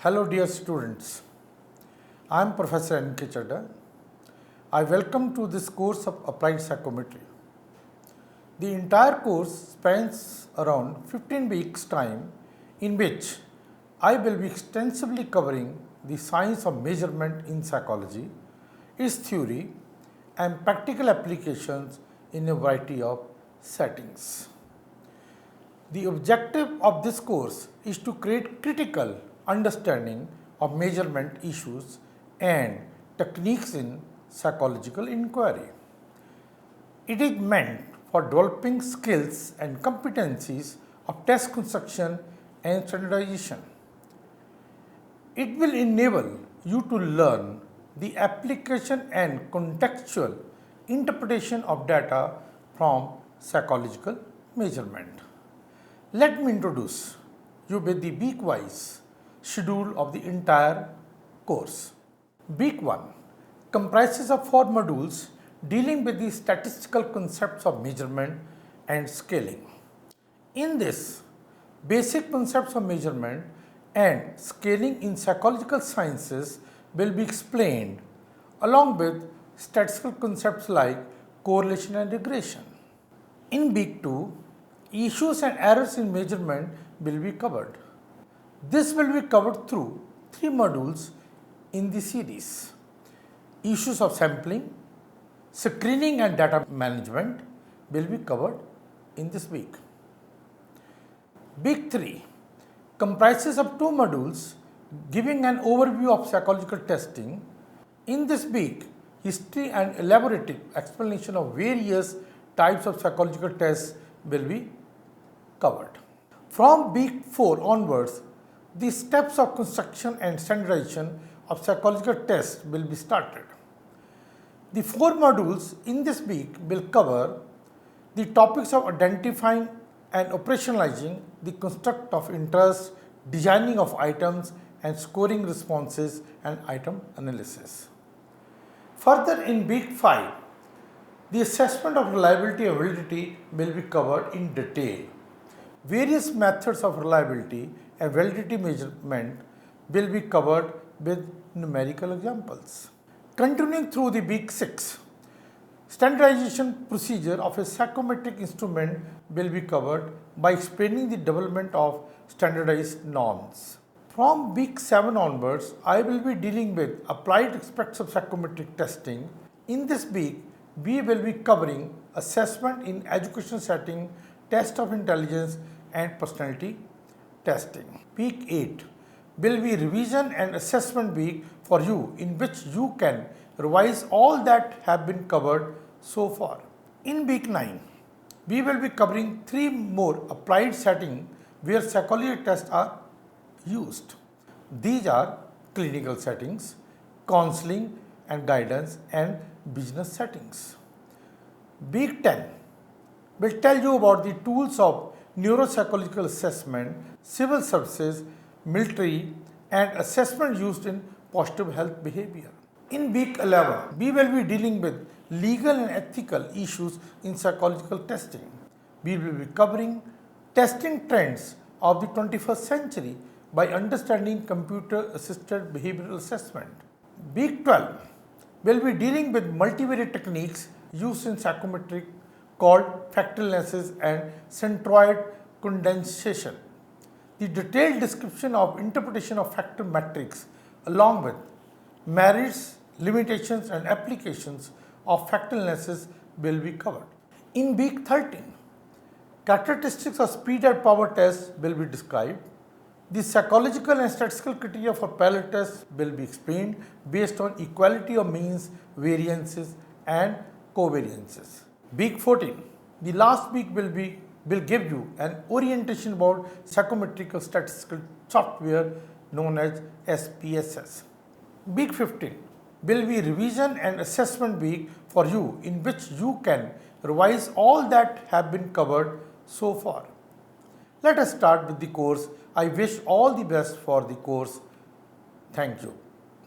Hello dear students, I am Professor N.K. Chadha. I welcome to this course of Applied Psychometry. The entire course spans around 15 weeks time in which I will be extensively covering the science of measurement in psychology, its theory and practical applications in a variety of settings. The objective of this course is to create critical understanding of measurement issues and techniques in psychological inquiry. It is meant for developing skills and competencies of test construction and standardization. It will enable you to learn the application and contextual interpretation of data from psychological measurement. Let me introduce you with the week-wise schedule of the entire course. Week 1 comprises of 4 modules dealing with the statistical concepts of measurement and scaling. In this, basic concepts of measurement and scaling in psychological sciences will be explained along with statistical concepts like correlation and regression. In week 2, issues and errors in measurement will be covered. This will be covered through 3 modules in the series. Issues of sampling, screening and data management will be covered in this week. Week 3 comprises of 2 modules giving an overview of psychological testing. In this week, history and elaborative explanation of various types of psychological tests will be covered. From week 4 onwards, the steps of construction and standardization of psychological tests will be started. The 4 modules in this week will cover the topics of identifying and operationalizing the construct of interest, designing of items and scoring responses and item analysis. Further, in week 5, the assessment of reliability and validity will be covered in detail. Various methods of reliability and validity measurement will be covered with numerical examples. Continuing through the week 6, standardization procedure of a psychometric instrument will be covered by explaining the development of standardized norms. From week 7 onwards, I will be dealing with applied aspects of psychometric testing. In this week, we will be covering assessment in education setting, test of intelligence and personality testing. Week 8 will be revision and assessment week for you in which you can revise all that have been covered so far. In week 9, we will be covering 3 more applied settings where psychology tests are used. These are clinical settings, counseling and guidance and business settings. Week 10 will tell you about the tools of neuropsychological assessment, civil services, military and assessment used in positive health behavior. In week 11, we will be dealing with legal and ethical issues in psychological testing. We will be covering testing trends of the 21st century by understanding computer-assisted behavioral assessment. Week 12 will be dealing with multivariate techniques used in psychometry called factorial analysis and centroid condensation. The detailed description of interpretation of factor metrics along with merits, limitations and applications of factorial analysis will be covered. In week 13, characteristics of speed and power tests will be described. The psychological and statistical criteria for parallel tests will be explained based on equality of means, variances and covariances. Week 14, the last week will give you an orientation about psychometric statistical software known as SPSS. Week 15 will be revision and assessment week for you in which you can revise all that have been covered so far. Let us start with the course. I wish all the best for the course. Thank you.